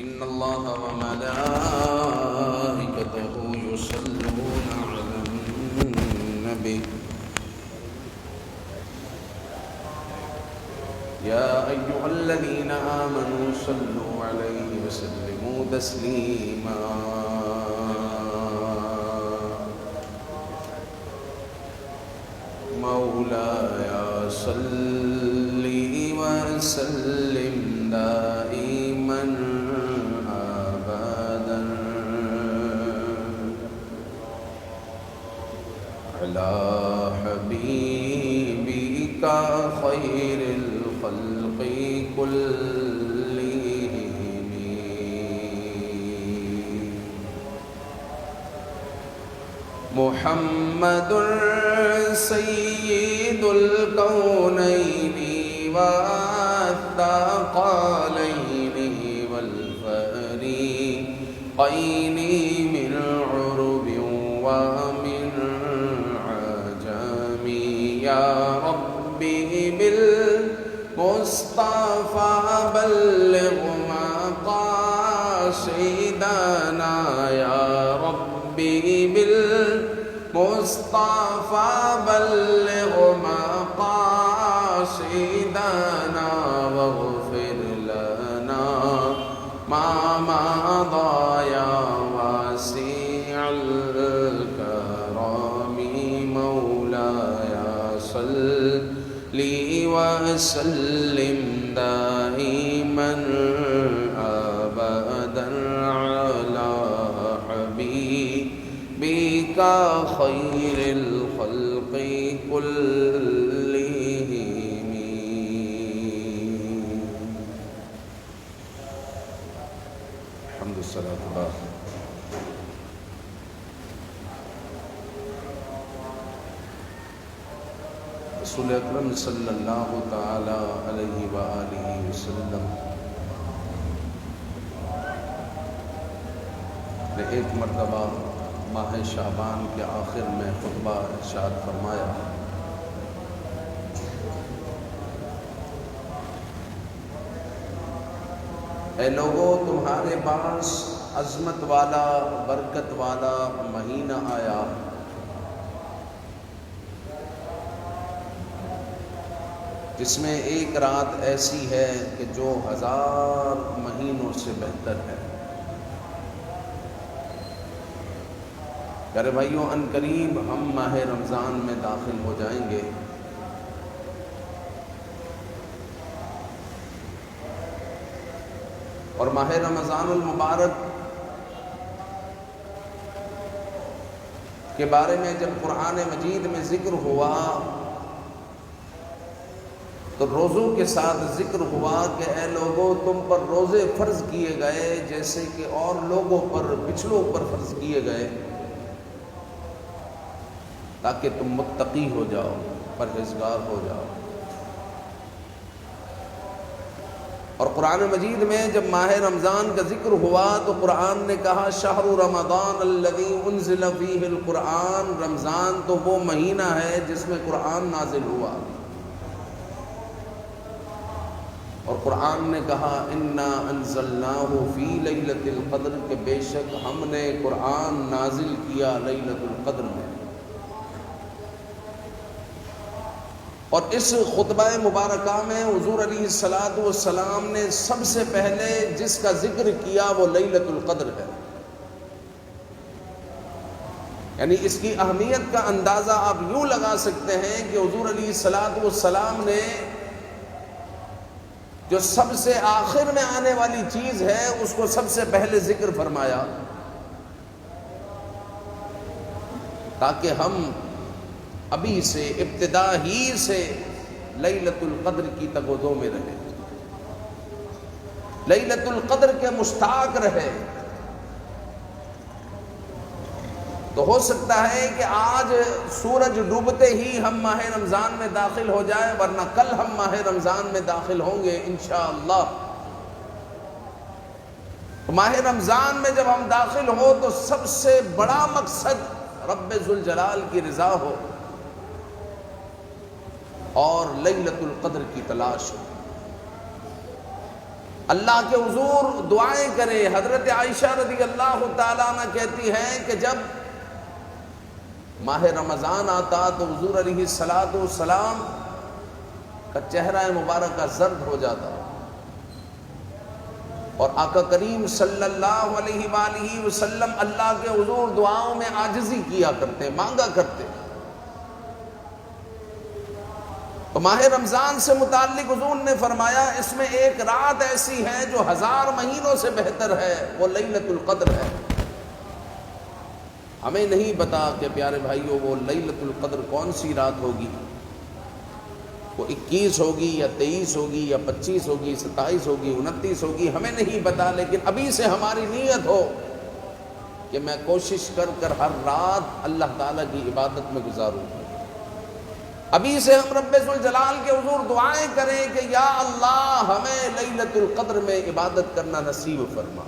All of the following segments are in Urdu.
إن الله وملائكته يصلون على النبي يا أيها الذين آمنوا صلوا عليه وسلموا تسليما مولاي صل وسلم دائما أبدا على حبيبك خير الخلق كلهم محمد سيد الكونين والثقلين والفريقين من عرب ومن عجم يا ربي بالمصطفى بلغ مقاصدنا يا ربي بالمصطفى بلغ مقاصدنا واغفر لنا ما مضى يا واسع الكرم مولاي صل وسلم دائما أبدا على حبيبك خير الخلق كلهم الحمد لله رسول اکرم صلی اللہ تعالی علیہ وآلہ وسلم نے ایک مرتبہ ماہ شعبان کے آخر میں خطبہ ارشاد فرمایا اے لوگو تمہارے پاس عظمت والا برکت والا مہینہ آیا جس میں ایک رات ایسی ہے کہ جو 1000 مہینوں سے بہتر ہے۔ پیارے بھائیوں، ان قریب ہم ماہ رمضان میں داخل ہو جائیں گے۔ اور ماہ رمضان المبارک کے بارے میں جب قرآن مجید میں ذکر ہوا تو روزوں کے ساتھ ذکر ہوا کہ اے لوگوں تم پر روزے فرض کیے گئے جیسے کہ اور لوگوں پر پچھلوں پر فرض کیے گئے تاکہ تم متقی ہو جاؤ، پرہیزگار ہو جاؤ۔ اور قرآن مجید میں جب ماہ رمضان کا ذکر ہوا تو قرآن نے کہا شہر رمضان الذی انزل فیہ القرآن، رمضان تو وہ مہینہ ہے جس میں قرآن نازل ہوا۔ اور قرآن نے کہا انا انزلناہ فی لیلۃ القدر، کہ بے شک ہم نے قرآن نازل کیا لیلۃ القدر میں۔ اور اس خطبہ مبارکہ میں حضور علیہ السلام نے سب سے پہلے جس کا ذکر کیا وہ لیلۃ القدر ہے۔ یعنی اس کی اہمیت کا اندازہ آپ یوں لگا سکتے ہیں کہ حضور علیہ السلام نے جو سب سے آخر میں آنے والی چیز ہے اس کو سب سے پہلے ذکر فرمایا تاکہ ہم ابھی سے ابتدا ہی سے لیلۃ القدر کی تگودوں میں رہیں، لیلۃ القدر کے مشتاق رہے۔ تو ہو سکتا ہے کہ آج سورج ڈوبتے ہی ہم ماہ رمضان میں داخل ہو جائیں، ورنہ کل ہم ماہ رمضان میں داخل ہوں گے انشاءاللہ۔ ماہ رمضان میں جب ہم داخل ہو تو سب سے بڑا مقصد رب ذوالجلال کی رضا ہو اور لیلۃ القدر کی تلاش ہو۔ اللہ کے حضور دعائیں کرے۔ حضرت عائشہ رضی اللہ تعالیٰ عنہ کہتی ہیں کہ جب ماہ رمضان آتا تو حضور علیہ السلام کا چہرہ مبارکہ زرد ہو جاتا، اور آقا کریم صلی اللہ علیہ وآلہ وسلم اللہ کے حضور دعاؤں میں عاجزی کیا کرتے، مانگا کرتے۔ تو ماہ رمضان سے متعلق حضور نے فرمایا اس میں ایک رات ایسی ہے جو 1000 مہینوں سے بہتر ہے، وہ لیلۃ القدر ہے۔ ہمیں نہیں پتا کہ پیارے بھائیوں وہ لیلۃ القدر کون سی رات ہوگی، وہ 21 ہوگی یا 23 ہوگی یا 25 ہوگی، 27 ہوگی، 29 ہوگی، ہمیں نہیں پتا، لیکن ابھی سے ہماری نیت ہو کہ میں کوشش کر کر ہر رات اللہ تعالیٰ کی عبادت میں گزاروں۔ ابھی سے ہم رب ذوالجلال کے حضور دعائیں کریں کہ یا اللہ ہمیں لیلۃ القدر میں عبادت کرنا نصیب فرما۔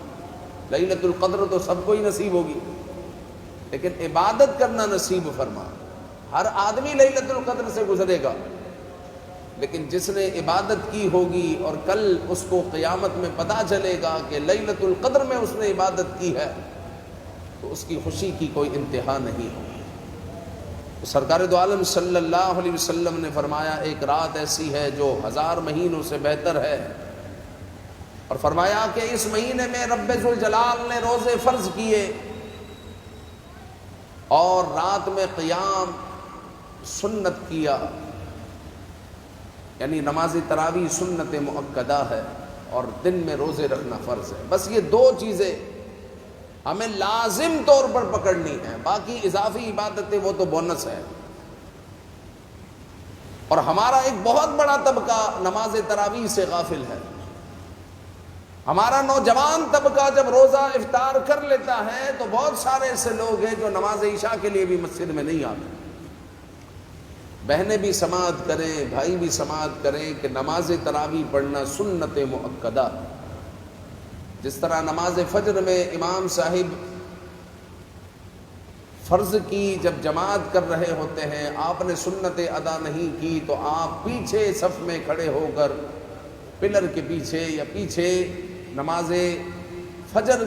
لیلۃ القدر تو سب کو ہی نصیب ہوگی، لیکن عبادت کرنا نصیب فرما۔ ہر آدمی لیلۃ القدر سے گزرے گا، لیکن جس نے عبادت کی ہوگی اور کل اس کو قیامت میں پتہ چلے گا کہ لیلۃ القدر میں اس نے عبادت کی ہے، تو اس کی خوشی کی کوئی انتہا نہیں ہوگی۔ سرکار دو عالم صلی اللہ علیہ وسلم نے فرمایا ایک رات ایسی ہے جو 1000 مہینوں سے بہتر ہے، اور فرمایا کہ اس مہینے میں رب ذوالجلال نے روزے فرض کیے اور رات میں قیام سنت کیا، یعنی نماز تراویح سنت مؤکدہ ہے اور دن میں روزے رکھنا فرض ہے۔ بس یہ 2 چیزیں ہمیں لازم طور پر پکڑنی ہے، باقی اضافی عبادتیں وہ تو بونس ہے۔ اور ہمارا ایک بہت بڑا طبقہ نماز تراویح سے غافل ہے۔ ہمارا نوجوان طبقہ جب روزہ افطار کر لیتا ہے تو بہت سارے ایسے لوگ ہیں جو نماز عشاء کے لیے بھی مسجد میں نہیں آتے۔ بہنیں بھی سماعت کریں، بھائی بھی سماعت کریں کہ نماز تراویح پڑھنا سنت مؤکدہ، جس طرح نماز فجر میں امام صاحب فرض کی جب جماعت کر رہے ہوتے ہیں، آپ نے سنت ادا نہیں کی تو آپ پیچھے صف میں کھڑے ہو کر پلر کے پیچھے یا پیچھے نماز فجر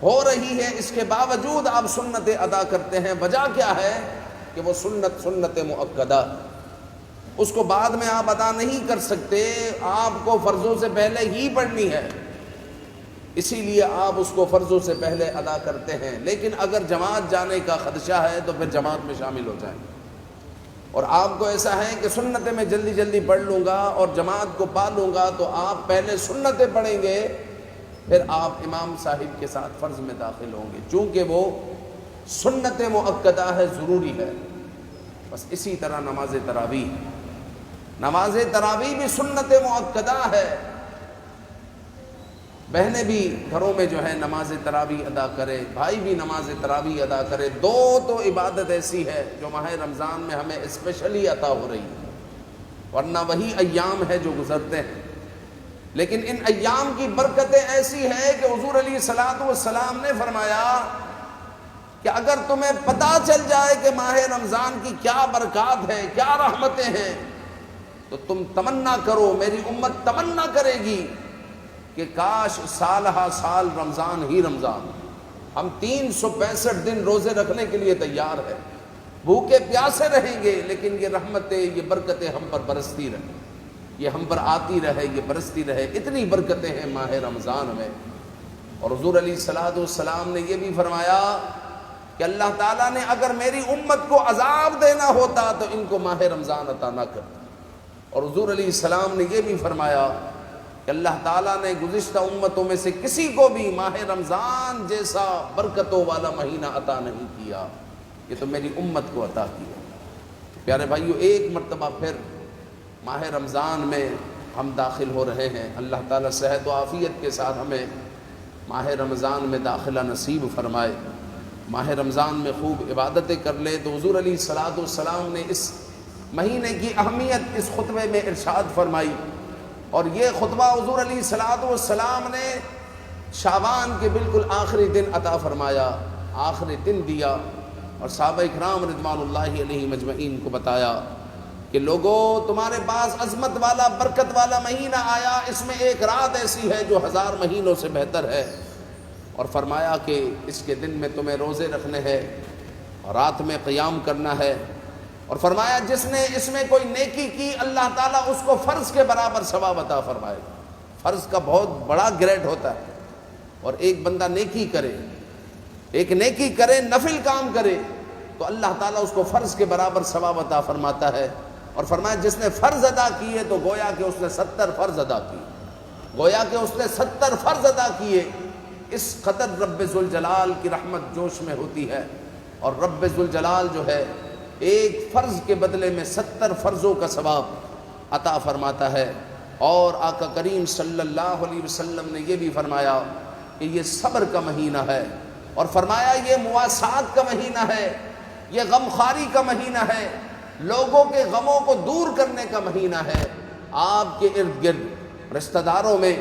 ہو رہی ہے، اس کے باوجود آپ سنت ادا کرتے ہیں۔ وجہ کیا ہے کہ وہ سنت مؤکدہ، اس کو بعد میں آپ ادا نہیں کر سکتے، آپ کو فرضوں سے پہلے ہی پڑھنی ہے، اسی لیے آپ اس کو فرضوں سے پہلے ادا کرتے ہیں۔ لیکن اگر جماعت جانے کا خدشہ ہے تو پھر جماعت میں شامل ہو جائیں، اور آپ کو ایسا ہے کہ سنتیں میں جلدی جلدی پڑھ لوں گا اور جماعت کو پا لوں گا، تو آپ پہلے سنتیں پڑھیں گے، پھر آپ امام صاحب کے ساتھ فرض میں داخل ہوں گے، چونکہ وہ سنت مؤکدہ ہے، ضروری ہے۔ بس اسی طرح نماز تراویح بھی سنت مؤکدہ ہے۔ بہنیں بھی گھروں میں جو ہے نماز تراویح ادا کرے، بھائی بھی نماز تراویح ادا کرے۔ 2 تو عبادت ایسی ہے جو ماہ رمضان میں ہمیں اسپیشلی عطا ہو رہی ہے، ورنہ وہی ایام ہے جو گزرتے ہیں، لیکن ان ایام کی برکتیں ایسی ہیں کہ حضور علیہ السلام نے فرمایا کہ اگر تمہیں پتہ چل جائے کہ ماہ رمضان کی کیا برکات ہیں، کیا رحمتیں ہیں، تو تم تمنا کرو، میری امت تمنا کرے گی کہ کاش سالہ سال رمضان ہی رمضان، ہم 365 دن روزے رکھنے کے لیے تیار ہیں، بھوکے پیاسے رہیں گے، لیکن یہ رحمتیں، یہ برکتیں ہم پر برستی رہیں، یہ ہم پر آتی رہے، یہ برستی رہے۔ اتنی برکتیں ہیں ماہ رمضان میں۔ اور حضور علیہ السلام نے یہ بھی فرمایا کہ اللہ تعالیٰ نے اگر میری امت کو عذاب دینا ہوتا تو ان کو ماہ رمضان عطا نہ کرتا، اور حضور علیہ السلام نے یہ بھی فرمایا کہ اللہ تعالیٰ نے گزشتہ امتوں میں سے کسی کو بھی ماہ رمضان جیسا برکتوں والا مہینہ عطا نہیں کیا، یہ تو میری امت کو عطا کیا۔ پیارے بھائیو، ایک مرتبہ پھر ماہ رمضان میں ہم داخل ہو رہے ہیں۔ اللہ تعالیٰ صحت و عافیت کے ساتھ ہمیں ماہ رمضان میں داخلہ نصیب فرمائے، ماہ رمضان میں خوب عبادتیں کر لے۔ تو حضور علیہ السلام نے اس مہینے کی اہمیت اس خطبے میں ارشاد فرمائی، اور یہ خطبہ حضور علیہ السلام نے شعبان کے بالکل آخری دن عطا فرمایا، آخری دن دیا، اور صحابہ اکرام رضوان اللہ علیہ مجمعین کو بتایا کہ کہ لوگوں تمہارے پاس عظمت والا برکت والا مہینہ آیا، اس میں ایک رات ایسی ہے جو 1000 مہینوں سے بہتر ہے، اور فرمایا کہ اس کے دن میں تمہیں روزے رکھنے ہیں اور رات میں قیام کرنا ہے، اور فرمایا جس نے اس میں کوئی نیکی کی اللہ تعالیٰ اس کو فرض کے برابر ثواب عطا فرمائے۔ فرض کا بہت بڑا گریڈ ہوتا ہے، اور ایک بندہ نیکی کرے، ایک نیکی کرے، نفل کام کرے تو اللہ تعالیٰ اس کو فرض کے برابر ثواب عطا فرماتا ہے، اور فرمایا جس نے فرض ادا کیے تو گویا کہ اس نے 70 فرض ادا کیے، گویا کہ اس نے 70 فرض ادا کیے۔ اس قدر رب ذوالجلال کی رحمت جوش میں ہوتی ہے، اور رب ذوالجلال جو ہے ایک فرض کے بدلے میں 70 فرضوں کا ثواب عطا فرماتا ہے۔ اور آقا کریم صلی اللہ علیہ وسلم نے یہ بھی فرمایا کہ یہ صبر کا مہینہ ہے، اور فرمایا یہ مواسات کا مہینہ ہے، یہ غمخواری کا مہینہ ہے، لوگوں کے غموں کو دور کرنے کا مہینہ ہے۔ آپ کے ارد گرد رشتہ داروں میں،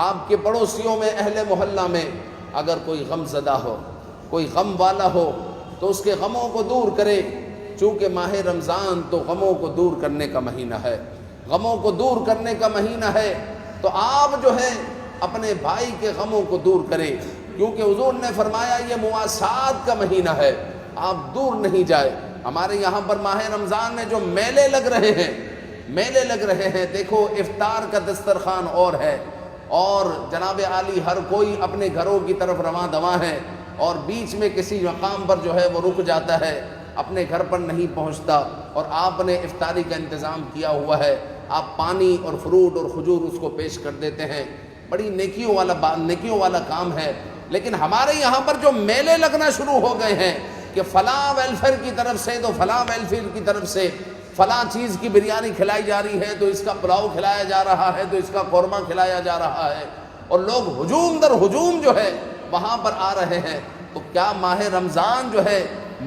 آپ کے پڑوسیوں میں، اہل محلہ میں اگر کوئی غم زدہ ہو، کوئی غم والا ہو تو اس کے غموں کو دور کرے، چونکہ ماہ رمضان تو غموں کو دور کرنے کا مہینہ ہے، غموں کو دور کرنے کا مہینہ ہے، تو آپ جو ہے اپنے بھائی کے غموں کو دور کرے، کیونکہ حضور نے فرمایا یہ مواسات کا مہینہ ہے، آپ دور نہیں جائے۔ ہمارے یہاں پر ماہ رمضان میں جو میلے لگ رہے ہیں، میلے لگ رہے ہیں، دیکھو افطار کا دسترخوان اور ہے، اور جناب عالی ہر کوئی اپنے گھروں کی طرف رواں دواں ہے، اور بیچ میں کسی مقام پر جو ہے وہ رک جاتا ہے، اپنے گھر پر نہیں پہنچتا، اور آپ نے افطاری کا انتظام کیا ہوا ہے، آپ پانی اور فروٹ اور کھجور اس کو پیش کر دیتے ہیں، بڑی نیکیوں والا کام ہے۔ لیکن ہمارے یہاں پر جو میلے لگنا شروع ہو گئے ہیں کہ فلاں ویلفیئر کی طرف سے تو فلاں ویلفیئر کی طرف سے فلاں چیز کی بریانی کھلائی جا رہی ہے، تو اس کا پلاؤ کھلایا جا رہا ہے، تو اس کا قورمہ کھلایا جا رہا ہے، اور لوگ ہجوم در ہجوم جو ہے وہاں پر آ رہے ہیں، تو کیا ماہ رمضان جو ہے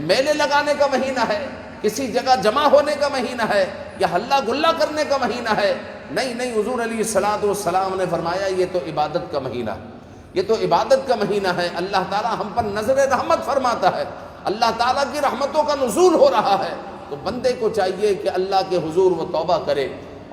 میلے لگانے کا مہینہ ہے، کسی جگہ جمع ہونے کا مہینہ ہے، یا ہلا گلا کرنے کا مہینہ ہے؟ نہیں، حضور علیہ الصلوۃ والسلام نے فرمایا یہ تو عبادت کا مہینہ ہے، یہ تو عبادت کا مہینہ ہے، اللہ تعالیٰ ہم پر نظر رحمت فرماتا ہے، اللہ تعالیٰ کی رحمتوں کا نزول ہو رہا ہے، تو بندے کو چاہیے کہ اللہ کے حضور وہ توبہ کرے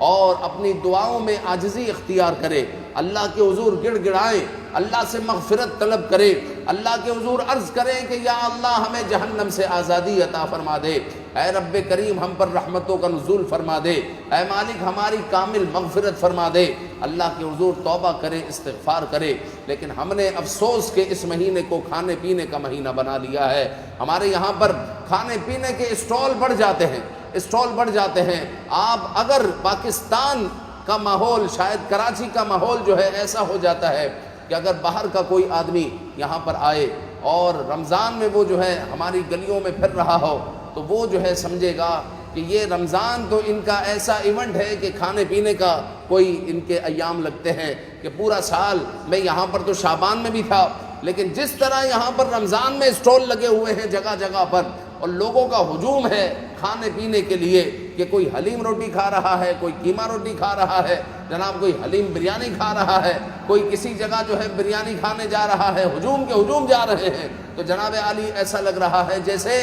اور اپنی دعاؤں میں عاجزی اختیار کرے، اللہ کے حضور گڑ گڑائے، اللہ سے مغفرت طلب کرے، اللہ کے حضور عرض کرے کہ یا اللہ ہمیں جہنم سے آزادی عطا فرما دے، اے رب کریم ہم پر رحمتوں کا نزول فرما دے، اے مالک ہماری کامل مغفرت فرما دے، اللہ کے حضور توبہ کرے، استغفار کرے۔ لیکن ہم نے افسوس کہ اس مہینے کو کھانے پینے کا مہینہ بنا لیا ہے، ہمارے یہاں پر کھانے پینے کے اسٹال بڑھ جاتے ہیں، آپ اگر پاکستان کا ماحول، شاید کراچی کا ماحول جو ہے ایسا ہو جاتا ہے کہ اگر باہر کا کوئی آدمی یہاں پر آئے اور رمضان میں وہ جو ہے ہماری گلیوں میں پھر رہا ہو تو وہ جو ہے سمجھے گا کہ یہ رمضان تو ان کا ایسا ایونٹ ہے کہ کھانے پینے کا کوئی ان کے ایام لگتے ہیں کہ پورا سال میں یہاں پر تو شعبان میں بھی تھا، لیکن جس طرح یہاں پر رمضان میں اسٹال لگے ہوئے ہیں جگہ جگہ پر اور لوگوں کا ہجوم ہے کھانے پینے کے لیے کہ کوئی حلیم روٹی کھا رہا ہے، کوئی قیمہ روٹی کھا رہا ہے، جناب کوئی حلیم بریانی کھا رہا ہے، کوئی کسی جگہ جو ہے بریانی کھانے جا رہا ہے، ہجوم کے ہجوم جا رہے ہیں، تو جناب عالی ایسا لگ رہا ہے جیسے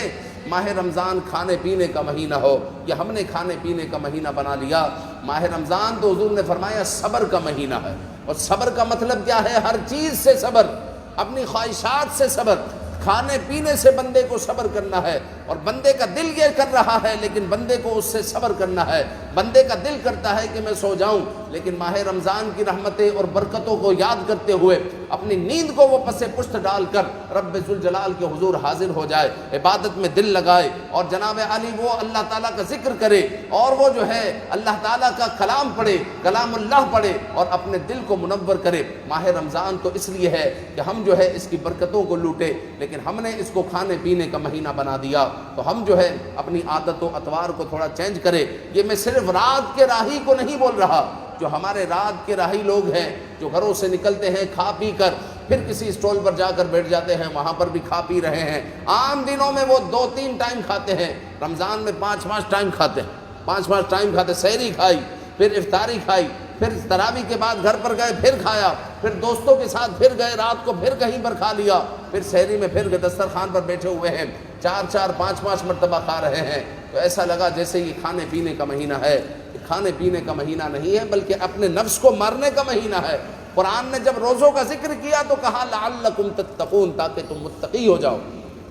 ماہ رمضان کھانے پینے کا مہینہ ہو، یا ہم نے کھانے پینے کا مہینہ بنا لیا۔ ماہ رمضان تو حضور نے فرمایا صبر کا مہینہ ہے، اور صبر کا مطلب کیا ہے؟ ہر چیز سے صبر، اپنی خواہشات سے صبر، کھانے پینے سے بندے کو صبر کرنا ہے، اور بندے کا دل یہ کر رہا ہے لیکن بندے کو اس سے صبر کرنا ہے۔ بندے کا دل کرتا ہے کہ میں سو جاؤں، لیکن ماہ رمضان کی رحمتیں اور برکتوں کو یاد کرتے ہوئے اپنی نیند کو وہ پس پشت ڈال کر رب ذوالجلال کے حضور حاضر ہو جائے، عبادت میں دل لگائے، اور جناب علی وہ اللہ تعالیٰ کا ذکر کرے، اور وہ جو ہے اللہ تعالیٰ کا کلام پڑھے، کلام اللہ پڑھے، اور اپنے دل کو منور کرے۔ ماہ رمضان تو اس لیے ہے کہ ہم جو ہے اس کی برکتوں کو لوٹے، لیکن ہم نے اس کو کھانے پینے کا مہینہ بنا دیا، تو ہم جو ہے اپنی عادت و اطوار کو تھوڑا چینج کرے۔ یہ میں صرف رات کے راہی کو نہیں بول رہا، جو ہمارے رات کے راہی لوگ ہیں جو گھروں سے نکلتے ہیں کھا پی کر پھر کسی اسٹال پر جا کر بیٹھ جاتے ہیں، وہاں پر بھی کھا پی رہے ہیں۔ عام دنوں میں وہ 2-3 ٹائم کھاتے ہیں، رمضان میں 5-5 ٹائم کھاتے ہیں، 5-5 ٹائم کھاتے، سحری کھائی، پھر افطاری کھائی، پھر تراویح کے بعد گھر پر گئے پھر کھایا، پھر دوستوں کے ساتھ پھر گئے رات کو پھر کہیں پر کھا لیا، پھر سحری میں پھر دسترخوان پر بیٹھے ہوئے ہیں۔ چار چار پانچ پانچ مرتبہ کھا رہے ہیں، تو ایسا لگا جیسے یہ کھانے پینے کا مہینہ ہے۔ یہ کھانے پینے کا مہینہ نہیں ہے، بلکہ اپنے نفس کو مارنے کا مہینہ ہے۔ قرآن نے جب روزوں کا ذکر کیا تو کہا لعلکم تتقون، تاکہ تم متقی ہو جاؤ،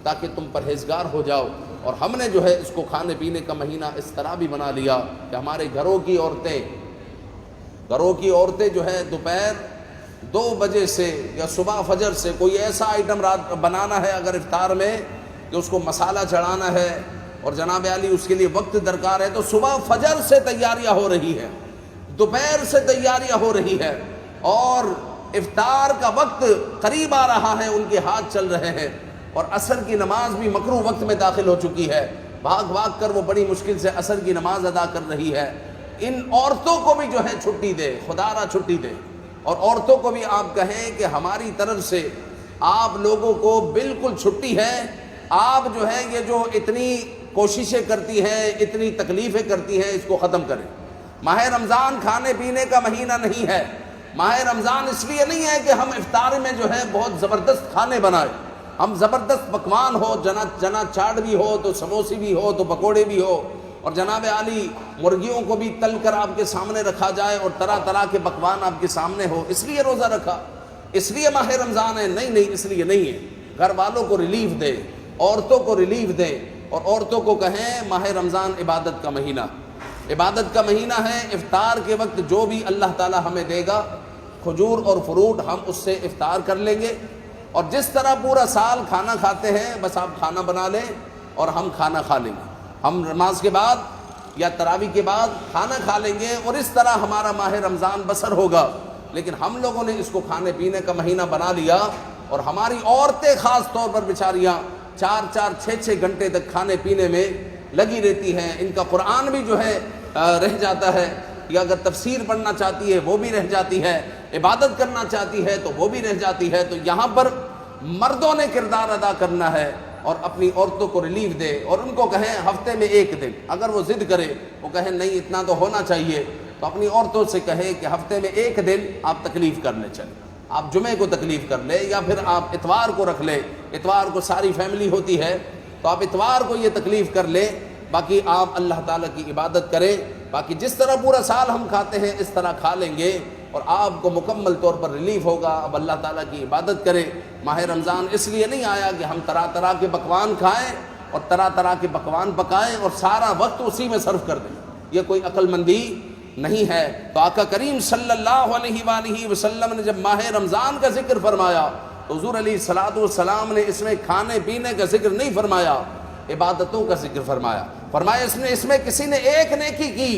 تاکہ تم پرہیزگار ہو جاؤ۔ اور ہم نے جو ہے اس کو کھانے پینے کا مہینہ اس طرح بھی بنا لیا کہ ہمارے گھروں کی عورتیں جو ہے دوپہر 2 بجے سے یا صبح فجر سے کوئی ایسا آئٹم رات بنانا ہے اگر افطار میں کہ اس کو مسالہ چڑھانا ہے اور جناب علی اس کے لیے وقت درکار ہے، تو صبح فجر سے تیاریاں ہو رہی ہیں، دوپہر سے تیاریاں ہو رہی ہے، اور افطار کا وقت قریب آ رہا ہے، ان کے ہاتھ چل رہے ہیں، اور عصر کی نماز بھی مکروہ وقت میں داخل ہو چکی ہے، بھاگ کر وہ بڑی مشکل سے عصر کی نماز ادا کر رہی ہے۔ ان عورتوں کو بھی جو ہے چھٹی دے، خدا را چھٹی دے، اور عورتوں کو بھی آپ کہیں کہ ہماری طرف سے آپ لوگوں کو بالکل چھٹی ہے، آپ جو ہے یہ جو اتنی کوششیں کرتی ہیں، اتنی تکلیفیں کرتی ہیں، اس کو ختم کریں۔ ماہ رمضان کھانے پینے کا مہینہ نہیں ہے، ماہ رمضان اس لیے نہیں ہے کہ ہم افطار میں جو ہے بہت زبردست کھانے بنائیں، ہم زبردست پکوان ہو، جنا چاٹ بھی ہو تو سموسی بھی ہو تو پکوڑے بھی ہو، اور جناب علی مرغیوں کو بھی تل کر آپ کے سامنے رکھا جائے اور طرح طرح کے پکوان آپ کے سامنے ہو، اس لیے روزہ رکھا، اس لیے ماہ رمضان ہے؟ نہیں، اس لیے نہیں ہے۔ گھر والوں کو ریلیف دے، عورتوں کو ریلیف دے، اور عورتوں کو کہیں ماہ رمضان عبادت کا مہینہ ہے، افطار کے وقت جو بھی اللہ تعالی ہمیں دے گا، کھجور اور فروٹ، ہم اس سے افطار کر لیں گے، اور جس طرح پورا سال کھانا کھاتے ہیں بس آپ کھانا بنا لیں اور ہم کھانا کھا لیں گے، ہم نماز کے بعد یا تراویح کے بعد کھانا کھا لیں گے، اور اس طرح ہمارا ماہ رمضان بسر ہوگا۔ لیکن ہم لوگوں نے اس کو کھانے پینے کا مہینہ بنا لیا، اور ہماری عورتیں خاص طور پر بیچاریاں 4 6 گھنٹے تک کھانے پینے میں لگی رہتی ہیں، ان کا قرآن بھی جو ہے رہ جاتا ہے، یا اگر تفسیر پڑھنا چاہتی ہے وہ بھی رہ جاتی ہے، عبادت کرنا چاہتی ہے تو وہ بھی رہ جاتی ہے۔ تو یہاں پر مردوں نے کردار ادا کرنا ہے، اور اپنی عورتوں کو ریلیف دے، اور ان کو کہیں ہفتے میں 1 دن، اگر وہ ضد کرے، وہ کہیں نہیں اتنا تو ہونا چاہیے، تو اپنی عورتوں سے کہیں کہ ہفتے میں 1 دن آپ تکلیف کرنے چلیں، آپ جمعے کو تکلیف کر لیں، یا پھر آپ اتوار کو رکھ لیں، اتوار کو ساری فیملی ہوتی ہے تو آپ اتوار کو یہ تکلیف کر لیں، باقی آپ اللہ تعالیٰ کی عبادت کریں، باقی جس طرح پورا سال ہم کھاتے ہیں اس طرح کھا لیں گے، اور آپ کو مکمل طور پر ریلیف ہوگا۔ اب اللہ تعالیٰ کی عبادت کریں۔ ماہ رمضان اس لیے نہیں آیا کہ ہم طرح طرح کے پکوان کھائیں اور طرح طرح کے پکوان پکائیں اور سارا وقت اسی میں صرف کر دیں، یہ کوئی عقل مندی نہیں ہے۔ تو آقا کریم صلی اللہ علیہ وآلہ وسلم نے جب ماہ رمضان کا ذکر فرمایا تو حضور علیہ الصلوۃ والسلام نے اس میں کھانے پینے کا ذکر نہیں فرمایا، عبادتوں کا ذکر فرمایا۔ اس میں کسی نے ایک نیکی کی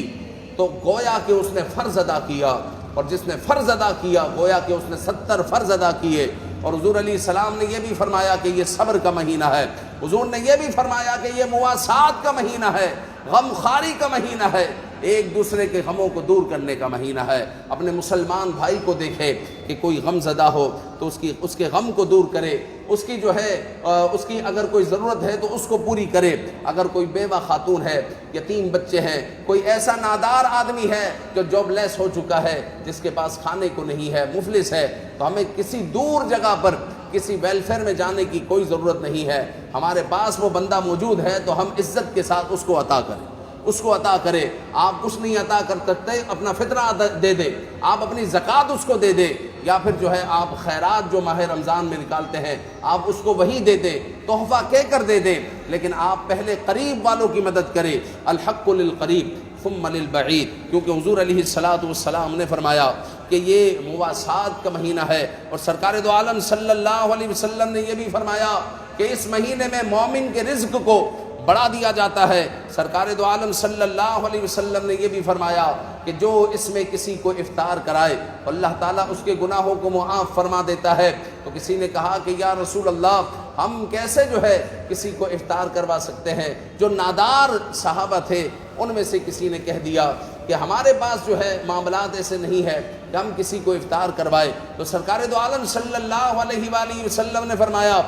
تو گویا کہ اس نے فرض ادا کیا، اور جس نے فرض ادا کیا گویا کہ اس نے 70 فرض ادا کیے۔ اور حضور علیہ السلام نے یہ بھی فرمایا کہ یہ صبر کا مہینہ ہے، حضور نے یہ بھی فرمایا کہ یہ مواسات کا مہینہ ہے، غم خواری کا مہینہ ہے، ایک دوسرے کے غموں کو دور کرنے کا مہینہ ہے۔ اپنے مسلمان بھائی کو دیکھے کہ کوئی غم زدہ ہو تو اس کے غم کو دور کرے، اس کی جو ہے اس کی اگر کوئی ضرورت ہے تو اس کو پوری کرے۔ اگر کوئی بیوہ خاتون ہے، یتیم بچے ہیں، کوئی ایسا نادار آدمی ہے جو جاب لیس ہو چکا ہے، جس کے پاس کھانے کو نہیں ہے، مفلس ہے، تو ہمیں کسی دور جگہ پر کسی ویلفیئر میں جانے کی کوئی ضرورت نہیں ہے، ہمارے پاس وہ بندہ موجود ہے تو ہم عزت کے ساتھ اس کو عطا کریں، اس کو عطا کرے۔ آپ کچھ نہیں عطا کر سکتے، اپنا فطرہ دے دے، آپ اپنی زکوٰۃ اس کو دے دے، یا پھر جو ہے آپ خیرات جو ماہ رمضان میں نکالتے ہیں آپ اس کو وہی دے دے، تحفہ کہہ کر دے دے، لیکن آپ پہلے قریب والوں کی مدد کریں۔ الحق للقریب ثم للبعید، کیونکہ حضور علیہ الصلوۃ والسلام نے فرمایا کہ یہ مواسات کا مہینہ ہے، اور سرکار دو عالم صلی اللہ علیہ وسلم نے یہ بھی فرمایا کہ اس مہینے میں مومن کے رزق کو بڑھا دیا جاتا ہے۔ سرکار دو عالم صلی اللہ علیہ وسلم نے یہ بھی فرمایا کہ جو اس میں کسی کو افطار کرائے تو اللہ تعالیٰ اس کے گناہوں کو معاف فرما دیتا ہے۔ تو کسی نے کہا کہ یا رسول اللہ، ہم کیسے جو ہے کسی کو افطار کروا سکتے ہیں؟ جو نادار صحابہ تھے ان میں سے کسی نے کہہ دیا کہ ہمارے پاس جو ہے معاملات ایسے نہیں ہے کہ ہم کسی کو افطار کروائے۔ تو سرکار دو عالم صلی اللہ علیہ وآلہ وسلم نے فرمایا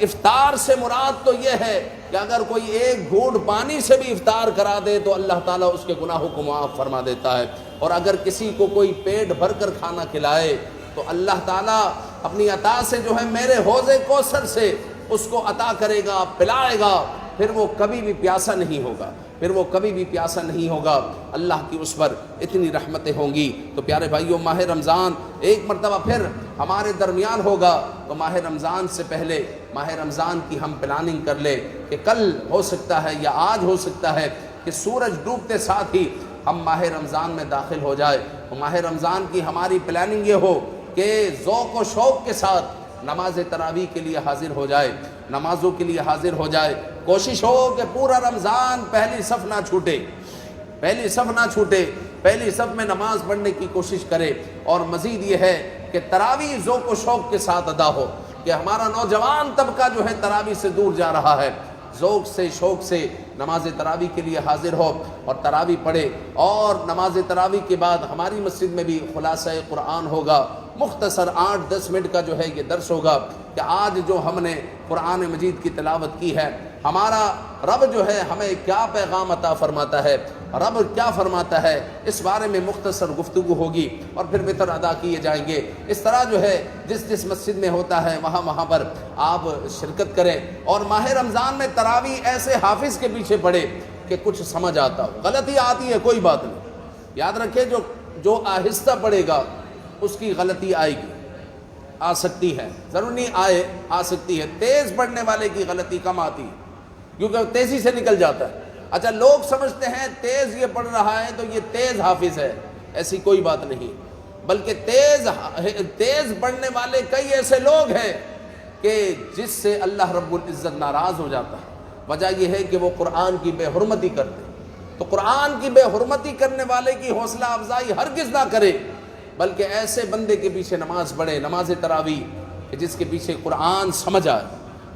افطار سے مراد تو یہ ہے کہ اگر کوئی ایک گھونٹ پانی سے بھی افطار کرا دے تو اللہ تعالیٰ اس کے گناہوں کو معاف فرما دیتا ہے، اور اگر کسی کو کوئی پیٹ بھر کر کھانا کھلائے تو اللہ تعالیٰ اپنی عطا سے جو ہے میرے حوض کوثر سے اس کو عطا کرے گا، پلائے گا، پھر وہ کبھی بھی پیاسا نہیں ہوگا، پھر وہ کبھی بھی پیاسا نہیں ہوگا، اللہ کی اس پر اتنی رحمتیں ہوں گی۔ تو پیارے بھائیوں، ماہ رمضان ایک مرتبہ پھر ہمارے درمیان ہوگا، تو ماہ رمضان سے پہلے ماہ رمضان کی ہم پلاننگ کر لیں کہ کل ہو سکتا ہے یا آج ہو سکتا ہے کہ سورج ڈوبتے ساتھ ہی ہم ماہ رمضان میں داخل ہو جائے۔ تو ماہ رمضان کی ہماری پلاننگ یہ ہو کہ ذوق و شوق کے ساتھ نماز تراویح کے لیے حاضر ہو جائے، نمازوں کے لیے حاضر ہو جائے۔ کوشش ہو کہ پورا رمضان پہلی صف نہ چھوٹے، پہلی صف نہ چھوٹے، پہلی صف میں نماز پڑھنے کی کوشش کرے۔ اور مزید یہ ہے کہ تراویح ذوق و شوق کے ساتھ ادا ہو، کہ ہمارا نوجوان طبقہ جو ہے تراویح سے دور جا رہا ہے، ذوق سے شوق سے نماز تراویح کے لیے حاضر ہو اور تراویح پڑھے۔ اور نماز تراویح کے بعد ہماری مسجد میں بھی خلاصہ قرآن ہوگا، مختصر 8-10 منٹ کا جو ہے یہ درس ہوگا کہ آج جو ہم نے قرآن مجید کی تلاوت کی ہے، ہمارا رب جو ہے ہمیں کیا پیغام عطا فرماتا ہے، رب کیا فرماتا ہے، اس بارے میں مختصر گفتگو ہوگی اور پھر وتر ادا کیے جائیں گے۔ اس طرح جو ہے جس مسجد میں ہوتا ہے وہاں پر آپ شرکت کریں۔ اور ماہ رمضان میں تراویح ایسے حافظ کے پیچھے پڑھے کہ کچھ سمجھ آتا ہو، غلطی آتی ہے کوئی بات نہیں، یاد رکھے جو آہستہ پڑھے گا اس کی غلطی آئے گی، آ سکتی ہے، ضرور نہیں آ سکتی ہے۔ تیز پڑھنے والے کی غلطی کم آتی ہے کیونکہ تیزی سے نکل جاتا ہے۔ اچھا، لوگ سمجھتے ہیں تیز یہ پڑھ رہا ہے تو یہ تیز حافظ ہے، ایسی کوئی بات نہیں، بلکہ تیز پڑھنے والے کئی ایسے لوگ ہیں کہ جس سے اللہ رب العزت ناراض ہو جاتا ہے۔ وجہ یہ ہے کہ وہ قرآن کی بے حرمتی کرتے ہیں۔ تو قرآن کی بے حرمتی کرنے والے کی حوصلہ افزائی ہرگز نہ کرے، بلکہ ایسے بندے کے پیچھے نماز پڑھے، نماز تراویح، کہ جس کے پیچھے قرآن سمجھ آئے،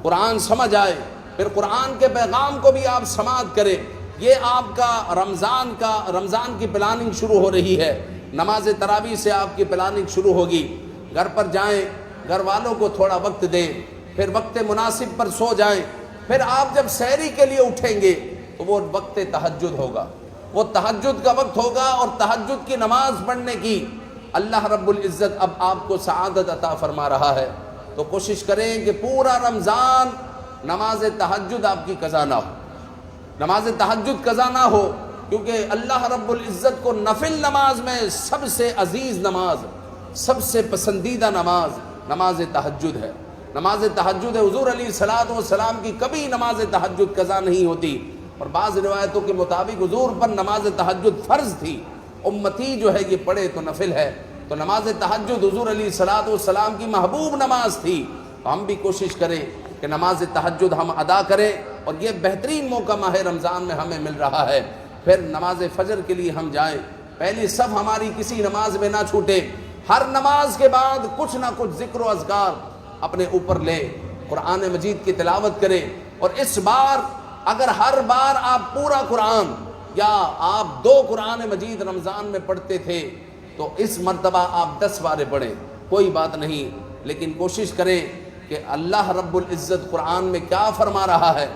قرآن سمجھ آئے، پھر قرآن کے پیغام کو بھی آپ سماعت کریں۔ یہ آپ کا رمضان کی پلاننگ شروع ہو رہی ہے، نماز تراویح سے آپ کی پلاننگ شروع ہوگی۔ گھر پر جائیں، گھر والوں کو تھوڑا وقت دیں، پھر وقت مناسب پر سو جائیں۔ پھر آپ جب سحری کے لیے اٹھیں گے تو وہ وقت تہجد ہوگا، وہ تہجد کا وقت ہوگا، اور تہجد کی نماز پڑھنے کی اللہ رب العزت اب آپ کو سعادت عطا فرما رہا ہے۔ تو کوشش کریں کہ پورا رمضان نماز تہجد آپ کی قضا نہ ہو، نماز تہجد قضا نہ ہو، کیونکہ اللہ رب العزت کو نفل نماز میں سب سے عزیز نماز، سب سے پسندیدہ نماز تہجد ہے، نماز تہجد ہے۔ حضور علیہ الصلوۃ والسلام کی کبھی نماز تہجد قضا نہیں ہوتی، اور بعض روایتوں کے مطابق حضور پر نماز تہجد فرض تھی، امتی جو ہے یہ پڑھے تو نفل ہے۔ تو نماز تہجد حضور علیہ الصلوۃ والسلام کی محبوب نماز تھی، تو ہم بھی کوشش کریں کہ نماز تہجد ہم ادا کریں، اور یہ بہترین موقع ماہ رمضان میں ہمیں مل رہا ہے۔ پھر نماز فجر کے لیے ہم جائیں، پہلی صف ہماری کسی نماز میں نہ چھوٹے، ہر نماز کے بعد کچھ نہ کچھ ذکر و اذکار اپنے اوپر لے، قرآن مجید کی تلاوت کریں۔ اور اس بار اگر ہر بار آپ پورا قرآن یا آپ 2 قرآن مجید رمضان میں پڑھتے تھے تو اس مرتبہ آپ 10 بارے پڑھیں، کوئی بات نہیں، لیکن کوشش کریں کہ اللہ رب العزت قرآن میں کیا فرما رہا ہے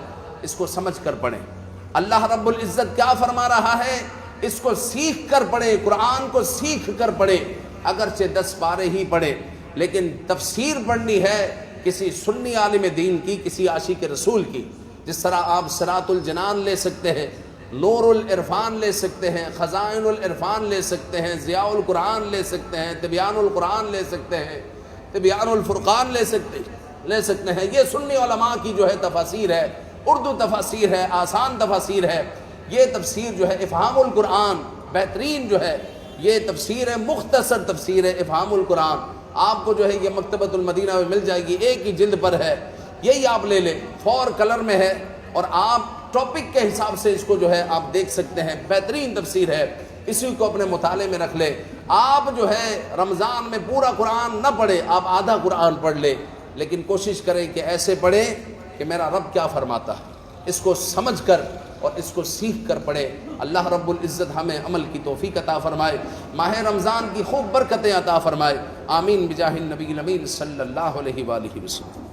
اس کو سمجھ کر پڑھیں، اللہ رب العزت کیا فرما رہا ہے اس کو سیکھ کر پڑھیں، قرآن کو سیکھ کر پڑھیں، اگرچہ 10 پارے ہی پڑھیں، لیکن تفسیر پڑھنی ہے کسی سنی عالم دین کی، کسی عاشق رسول کی۔ جس طرح آپ صراط الجنان لے سکتے ہیں، نور العرفان لے سکتے ہیں، خزائن العرفان لے سکتے ہیں، ضیاء القرآن لے سکتے ہیں، تبیان القرآن لے سکتے ہیں، تبیان الفرقان لے سکتے ہیں۔ یہ سنی علماء کی جو ہے تفاسیر ہے، اردو تفاسیر ہے، آسان تفاسیر ہے۔ یہ تفسیر جو ہے افہام القرآن، بہترین جو ہے یہ تفسیر ہے، مختصر تفسیر ہے افہام القرآن، آپ کو جو ہے یہ مکتبۃ المدینہ میں مل جائے گی، ایک ہی جلد پر ہے، یہی آپ لے لیں، 4 کلر میں ہے، اور آپ ٹاپک کے حساب سے اس کو جو ہے آپ دیکھ سکتے ہیں، بہترین تفسیر ہے، اسی کو اپنے مطالعے میں رکھ لیں۔ آپ جو ہے رمضان میں پورا قرآن نہ پڑھے، آپ آدھا قرآن پڑھ لیں، لیکن کوشش کریں کہ ایسے پڑھیں کہ میرا رب کیا فرماتا ہے اس کو سمجھ کر اور اس کو سیکھ کر پڑھے۔ اللہ رب العزت ہمیں عمل کی توفیق عطا فرمائے، ماہ رمضان کی خوب برکتیں عطا فرمائے، آمین بجاہ النبی الامین صلی اللہ علیہ وآلہ وسلم۔